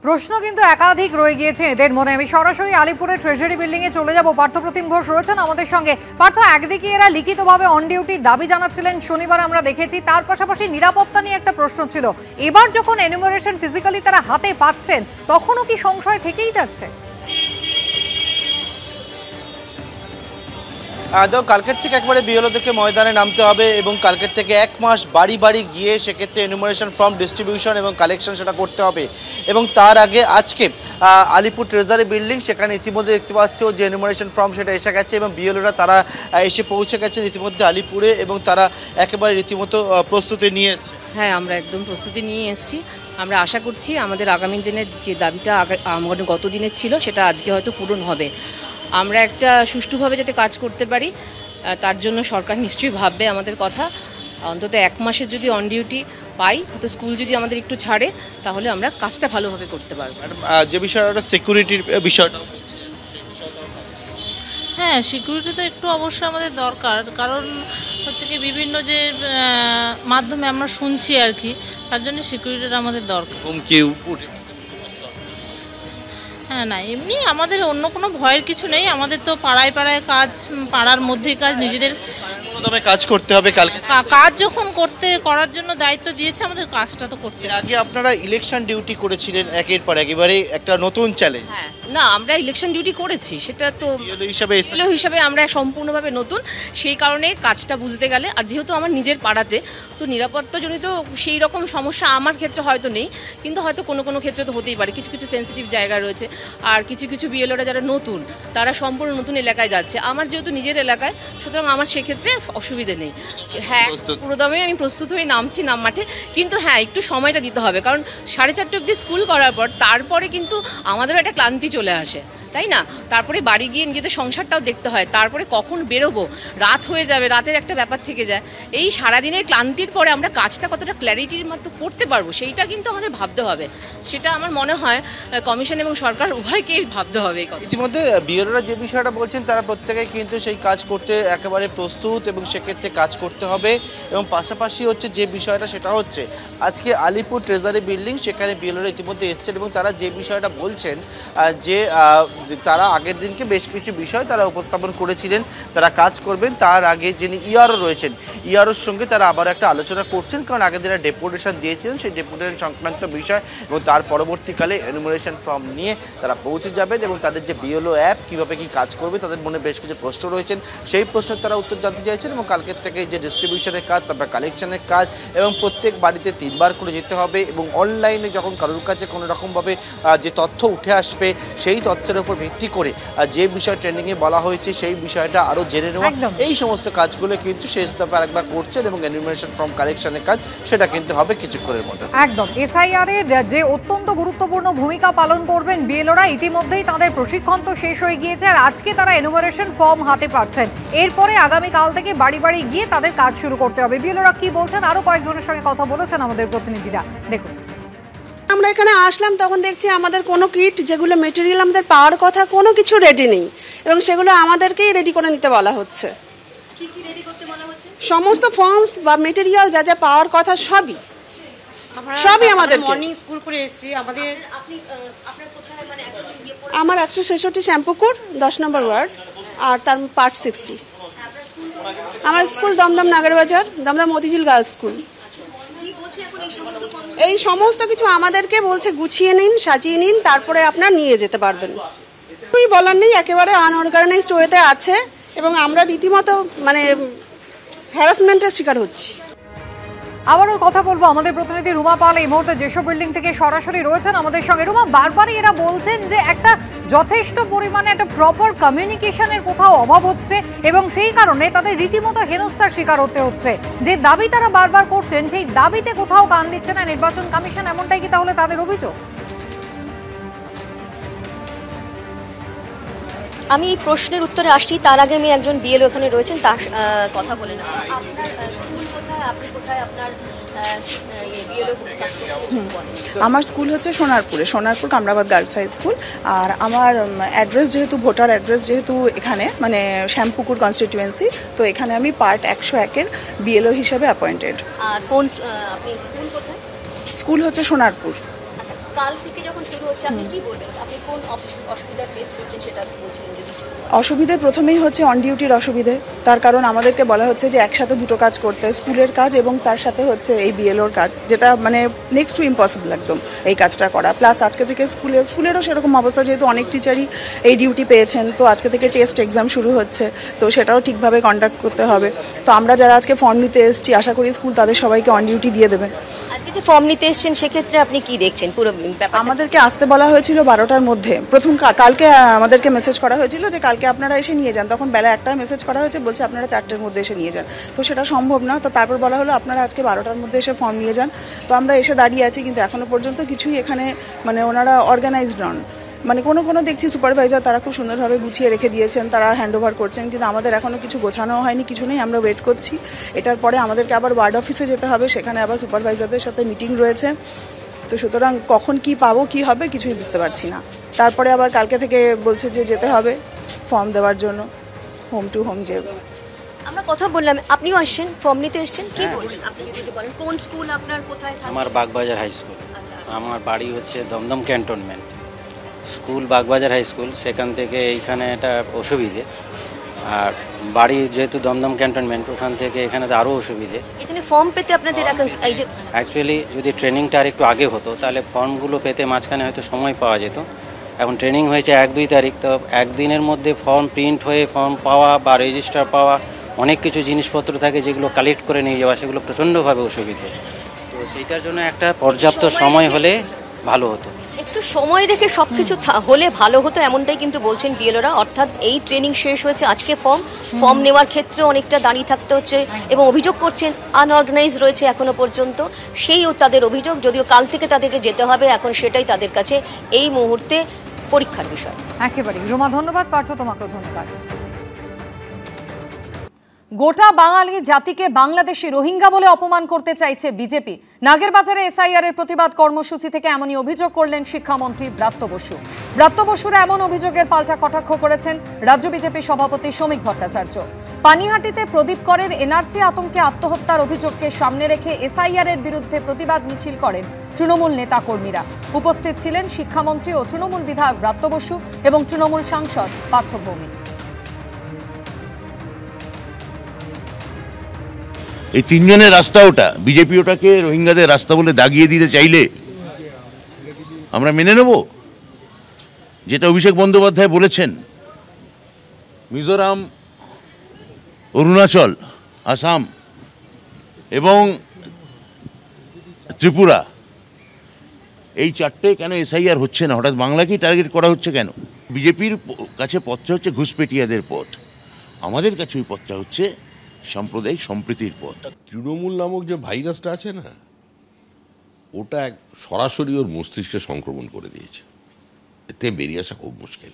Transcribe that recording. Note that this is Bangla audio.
প্রশ্ন কিন্তু একাধিক রয়ে গিয়েছে এদের মনে। আমি সরাসরি আলিপুরের ট্রেজারি বিল্ডিং এ চলে যাব। পার্থপ্রতিম ঘোষ রয়েছেন আমাদের সঙ্গে। পার্থ, একদিকে এরা লিখিতভাবে অন ডিউটির দাবি জানাচ্ছিলেন, শনিবার আমরা দেখেছি, তার পাশাপাশি নিরাপত্তা নিয়ে একটা প্রশ্ন ছিল। এবার যখন এনুমারেশন ফিজিক্যালি তারা হাতে পাচ্ছেন, তখনও কি সংশয় থেকেই যাচ্ছে? কালকের থেকে একবারে বিএলওদেরকে ময়দানে নামতে হবে এবং কালকের থেকে 1 মাস বাড়ি বাড়ি গিয়ে সেক্ষেত্রে এনুমারেশন ফর্ম ডিস্ট্রিবিউশন এবং কালেকশন সেটা করতে হবে। এবং তার আগে আজকে আলিপুর ট্রেজারি বিল্ডিং, সেখানে ইতিমধ্যে দেখতে পাচ্ছ যে এনুমারেশন ফর্ম সেটা এসে গেছে এবং বিএলওরা তারা এসে পৌঁছে গেছে ইতিমধ্যে আলিপুরে এবং তারা একেবারে রীতিমতো প্রস্তুতি নিয়ে এসছে। হ্যাঁ, আমরা একদম প্রস্তুতি নিয়ে এসেছি। আমরা আশা করছি আমাদের আগামী দিনের যে দাবিটা আমাদের গত দিনের ছিল সেটা আজকে হয়তো পূরণ হবে। আমরা একটা সুষ্ঠুভাবে যাতে কাজ করতে পারি তার জন্য সরকার নিশ্চয়ই ভাববে আমাদের কথা। অন্তত 1 মাসের যদি অন ডিউটি পাই, তো স্কুল যদি আমাদের একটু ছাড়ে, তাহলে আমরা কাজটা ভালোভাবে করতে পারবো। যে বিষয়টা সিকিউরিটির বিষয়টা, হ্যাঁ, সিকিউরিটি তো একটু অবশ্যই আমাদের দরকার, কারণ হচ্ছে কি বিভিন্ন যে মাধ্যমে আমরা শুনছি আর কি, তার জন্য সিকিউরিটিটা আমাদের দরকার। হ্যাঁ, না এমনি আমাদের অন্য কোনো ভয়ের কিছু নেই। আমাদের তো পাড়ায় পাড়ায় কাজ, পাড়ার মধ্যেই কাজ, নিজেদের কাজ করতে হবে। কালকে কাজ যখন করার জন্য দায়িত্ব দিয়েছে, আমাদের কাজটা তো করতে হবে। আগে আপনারা ইলেকশন ডিউটি করেছিলেন একের পর একেবারে একটা নতুন চ্যালেঞ্জ। হ্যাঁ, না আমরা ইলেকশন ডিউটি করেছি, সেটা তো হিসাবে আমরা সম্পূর্ণভাবে নতুন, সেই কারণে কাজটা বুঝতে গেলে, আর যেহেতু আমার নিজের পাড়াতে, তো নিরাপত্তাজনিত সেই রকম সমস্যা আমার ক্ষেত্রে হয়তো নেই, কিন্তু হয়তো কোনো কোনো ক্ষেত্রে তো হতেই পারে। কিছু কিছু সেন্সিটিভ জায়গা রয়েছে, আর কিছু কিছু বিএলওরা যারা নতুন, তারা সম্পূর্ণ নতুন এলাকায় যাচ্ছে। আমার যেহেতু নিজের এলাকায়, সুতরাং আমার সেক্ষেত্রে অসুবিধে নেই। হ্যাঁ, পুরোদমে আমি প্রস্তুত হয়ে নামছি মাঠে, কিন্তু হ্যাঁ একটু সময়টা দিতে হবে, কারণ 4:30 অবধি স্কুল করার পর তারপরে কিন্তু আমাদেরও একটা ক্লান্তি চলে আসে, তাই না? তারপরে বাড়ি গিয়ে নিজেদের সংসারটাও দেখতে হয়, তারপরে কখন বেরোবো, রাত হয়ে যাবে, রাতের একটা ব্যাপার থেকে যায়। এই সারাদিনের ক্লান্তির পরে আমরা কাজটা কতটা ক্ল্যারিটির মতো করতে পারবো, সেইটা কিন্তু আমাদের ভাবতে হবে। সেটা আমার মনে হয় কমিশন এবং সরকার উভয়কেই ভাবতে হবে। ইতিমধ্যে বিএলওরা যে বিষয়টা বলছেন, তারা প্রত্যেকেই কিন্তু সেই কাজ করতে একেবারে প্রস্তুত এবং সেক্ষেত্রে কাজ করতে হবে। এবং পাশাপাশি হচ্ছে যে বিষয়টা, সেটা হচ্ছে আজকে আলিপুর ট্রেজারি বিল্ডিং, সেখানে বিএলওরা ইতিমধ্যে এসছেন এবং তারা যে বিষয়টা বলছেন যে তারা আগের দিনকে বেশ কিছু বিষয় তারা উপস্থাপন করেছিলেন, তারা কাজ করবেন। তার আগে যিনি ইআরও রয়েছেন, ইআরওর সঙ্গে তারা আবার একটা আলোচনা করছেন, কারণ আগের দিনে ডেপুটেশন দিয়েছিলেন, সেই ডেপুটেশন সংক্রান্ত বিষয় এবং তার পরবর্তীকালে এনুমারেশন ফর্ম নিয়ে তারা পৌঁছে যাবেন এবং তাদের যে বিএলও অ্যাপ কীভাবে কী কাজ করবে, তাদের মনে বেশ কিছু প্রশ্ন রয়েছেন, সেই প্রশ্নের তারা উত্তর জানতে চাইছেন। এবং কালকের থেকে যে ডিস্ট্রিবিউশনের কাজ, তারপর কালেকশনের কাজ, এবং প্রত্যেক বাড়িতে 3 বার করে যেতে হবে এবং অনলাইনে যখন কারোর কাছে কোনো রকমভাবে যে তথ্য উঠে আসবে, সেই তথ্যের উপর ভিত্তি করে যে বিষয় ট্রেনিংয়ে বলা হয়েছে সেই বিষয়টা আরও জেনে নেওয়া, এই সমস্ত কাজগুলো কিন্তু শেষ দফা আরেকবার করছেন এবং এনুমারেশন ফর্ম কালেকশনের কাজ সেটা কিন্তু হবে কিছুক্ষণের মধ্যে। একদম এসআইআর এর যে অত্যন্ত গুরুত্বপূর্ণ ভূমিকা পালন করবেন বিএলওরা, ইতিমধ্যেই তাদের প্রশিক্ষণ তো শেষ হয়ে গিয়েছে, আর আজকে তারা এনুমারেশন ফর্ম হাতে পাচ্ছেন। এরপরে আগামীকাল থেকে বাড়ি বাড়ি গিয়ে তাদের কাজ শুরু করতে হবে। বিএলওরা কি বলছেন, আরো কয়েকজনের সঙ্গে কথা বলেছেন আমাদের প্রতিনিধিরা, দেখুন। আমরা এখানে আসলাম, তখন দেখছি আমাদের কোনো কিট, যেগুলো মেটেরিয়াল আমাদের পাওয়ার কথা, কোনো কিছু রেডি নেই এবং সেগুলো আমাদেরকেই রেডি করে নিতে বলা হচ্ছে। কি কি রেডি করতে বলা হচ্ছে? সমস্ত ফর্মস বা মেটেরিয়াল যা যা পাওয়ার কথা সবই আমাদের। মর্নিং স্কুল করে এসেছি আমাদের। আপনি আপনার কোথায় মানে আমার 166 শ্যাম্পুকুর 10 নম্বর ওয়ার্ড, আর তার পার্ট 60। আমার school Dum Dum Nagerbazar, Dum Dum Motijheel girls school. এই সমস্ত কিছু আমাদেরকে বলছে গুছিয়ে নিন, সাজিয়ে নিন, তারপরে আপনার নিয়ে যেতে পারবেন। কিছুই বলার নেই, একেবারে আনঅর্গানাইজড ওয়েতে আছে এবং আমরা রীতিমতো মানে হ্যারাসমেন্টের শিকার হচ্ছি। আবারও কথা বলবো আমাদের প্রতিনিধি রুমা পাল এই মুহূর্তে যেসব বিল্ডিং থেকে সরাসরি রয়েছেন আমাদের সঙ্গে। রুমা, বারবারই এরা বলছেন যে একটা যথেষ্ট পরিমাণে একটা প্রপার কমিউনিকেশনের কোথাও অভাব হচ্ছে এবং সেই কারণে তাদের রীতিমতো হেনস্থার শিকার হতে হচ্ছে। যে দাবি তারা বারবার করছেন, সেই দাবিতে কোথাও কান দিচ্ছে না নির্বাচন কমিশন, এমনটাই কি তাহলে তাদের অভিযোগ? আমি এই প্রশ্নের উত্তরে আসছি, তার আগে আমি একজন বিএলও এখানে রয়েছেন, তার কথা বলে না। আপনার স্কুল কোথায়, আপনি কোথায়, আপনার আমার স্কুল হচ্ছে Sonarpur Kamrabad girls high school. আর আমার অ্যাড্রেস যেহেতু ভোটার অ্যাড্রেস যেহেতু এখানে মানে শ্যামপুকুর কনস্টিটিউয়েন্সি, তো এখানে আমি পার্ট 101-এর বিএলও হিসেবে অ্যাপয়েন্টেড। আর কোন আপনি স্কুল কোথায়? স্কুল হচ্ছে সোনারপুর। আচ্ছা, কাল থেকে যখন শুরু হচ্ছে আপনি কি বলবেন, আপনি কোন অসুবিধা ফেস করছেন সেটা বলছিলেন যদি একটু বলেন। অসুবিধে প্রথমেই হচ্ছে অন ডিউটির অসুবিধে, তার কারণ আমাদেরকে বলা হচ্ছে যে একসাথে দুটো কাজ করতে, স্কুলের কাজ এবং তার সাথে হচ্ছে এই বিএলওর কাজ, যেটা মানে নেক্সট টু ইম্পসিবল একদম এই কাজটা করা। প্লাস আজকে থেকে স্কুলেরও সেরকম অবস্থা, যেহেতু অনেক টিচারই এই ডিউটি পেয়েছেন, তো আজকে থেকে টেস্ট এক্সাম শুরু হচ্ছে, তো সেটাও ঠিকভাবে কন্ডাক্ট করতে হবে। তো আমরা যারা আজকে ফর্ম নিতে এসেছি, আশা করি স্কুল তাদের সবাইকে অন ডিউটি দিয়ে দেবেন। আজকে যে ফর্ম নিতে এসেছেন সেক্ষেত্রে আপনি কি দেখছেন পুরো ব্যাপার? আমাদেরকে আসতে বলা হয়েছিল 12টার মধ্যে। প্রথম কালকে আমাদেরকে মেসেজ করা হয়েছিল যে কালকে আপনারা এসে নিয়ে যান, তখন বেলা 1টায় মেসেজ করা হয়েছে, বলছে আপনারা 4টের মধ্যে এসে নিয়ে যান। তো সেটা সম্ভব না, তো তারপর বলা হলো আপনারা আজকে 12টার মধ্যে এসে ফর্ম নিয়ে যান। তো আমরা এসে দাঁড়িয়ে আছি, কিন্তু এখনো পর্যন্ত কিছুই এখানে মানে ওনারা অর্গানাইজড নন। মানে কোনো দেখছি সুপারভাইজার তারা খুব সুন্দরভাবে গুছিয়ে রেখে দিয়েছেন, তারা হ্যান্ডওভার করছেন, কিন্তু আমাদের এখনও কিছু গোছানো হয়নি, কিছু নেই, আমরা ওয়েট করছি। এটার পরে আমাদেরকে আবার ওয়ার্ড অফিসে যেতে হবে, সেখানে আবার সুপারভাইজারদের সাথে মিটিং রয়েছে। তো সুতরাং কখন কি পাবো কি হবে কিছুই বুঝতে পারছি না। তারপরে আবার কালকে থেকে বলছে যে যেতে হবে ফর্ম দেওয়ার জন্য, হোম টু হোম যে। আমরা কথা বললাম, আপনিও আসছেন, ফর্ম নিতে এসেছেন, কি বলবেন আপনি যদি একটু বলেন কোন স্কুল আপনার, কোথায় থাকে? আমার বাগবাজার হাই স্কুল। আমার বাড়ি হচ্ছে Dum Dum cantonment, school Bagbazar high school, সেখান থেকে এইখানে একটা অসুবিধে। আর বাড়ি যেহেতু দমদম ক্যান্টনমেন্ট, ওখান থেকে এখানে তো আরও অসুবিধে। এখানে ফর্ম পেতে আপনাদের এখন এই যে অ্যাকচুয়ালি যদি ট্রেনিংটা আর একটু আগে হতো তাহলে ফর্মগুলো পেতে মাঝখানে হয়তো সময় পাওয়া যেত। এখন ট্রেনিং হয়েছে 1-2 তারিখ, তো একদিনের মধ্যে ফর্ম প্রিন্ট হয়ে ফর্ম পাওয়া বা রেজিস্টার পাওয়া, অনেক কিছু জিনিসপত্র থাকে যেগুলো কালেক্ট করে নিয়ে যাওয়া, সেগুলো প্রচণ্ডভাবে অসুবিধে। তো সেইটার জন্য একটা পর্যাপ্ত সময় হলে ভালো হতো। একটু সময় রেখে সবকিছু হলে ভালো হতো, এমনটাই কিন্তু বলছেন বিএলওরা। অর্থাৎ এই ট্রেনিং শেষ হয়েছে, আজকে ফর্ম নেওয়ার ক্ষেত্রে অনেকটা দাঁড়িয়ে থাকতে হচ্ছে এবং অভিযোগ করছেন আনঅর্গানাইজ রয়েছে এখনো পর্যন্ত, সেইও তাদের অভিযোগ। যদিও কাল থেকে তাদেরকে যেতে হবে, এখন সেটাই তাদের কাছে এই মুহূর্তে পরীক্ষার বিষয়। একেবারেই। রুমা ধন্যবাদ, পার্থ তোমাকেও ধন্যবাদ। গোটা বাঙালি জাতিকে বাংলাদেশি রোহিঙ্গা বলে অপমান করতে চাইছে বিজেপি। নাগেরবাজারে এসআইআর এর প্রতিবাদ কর্মসূচি থেকে এমনই অভিযোগ করলেন শিক্ষামন্ত্রী ব্রাত্য বসু। ব্রাত্য বসুর এমন অভিযোগের পাল্টা কটাক্ষ করেছেন রাজ্য বিজেপি সভাপতি শ্রমিক ভট্টাচার্য। পানিহাটিতে প্রদীপ করের এনআরসি আতঙ্কে আত্মহত্যার অভিযোগকে সামনে রেখে এসআইআর এর বিরুদ্ধে প্রতিবাদ মিছিল করেন তৃণমূল নেতা কর্মীরা। উপস্থিত ছিলেন শিক্ষামন্ত্রী ও তৃণমূল বিধায়ক ব্রাত্য বসু এবং তৃণমূল সাংসদ পার্থ ভৌমিক। এই তিনজনের রাস্তা ওটা, বিজেপি ওটাকে রোহিঙ্গাদের রাস্তা বলে দাগিয়ে দিতে চাইলে আমরা মেনে নেব? যেটা অভিষেক বন্দ্যোপাধ্যায় বলেছেন, মিজোরাম, অরুণাচল, আসাম এবং ত্রিপুরা, এই চারটে কেন এসআইআর হচ্ছে না? হঠাৎ বাংলাকেই টার্গেট করা হচ্ছে কেন? বিজেপির কাছে পথটা হচ্ছে ঘুষপেটিয়াদের পথ, আমাদের কাছে ওই পথটা হচ্ছে সাম্প্রদায়িক সম্প্রীতির পথ। তৃণমূল নামক যে ভাইরাসটা আছে না, ওটা সরাসরি ওর মস্তিষ্কে সংক্রমণ করে দিয়েছে, এতে বেরিয়ে আসা খুব মুশকিল।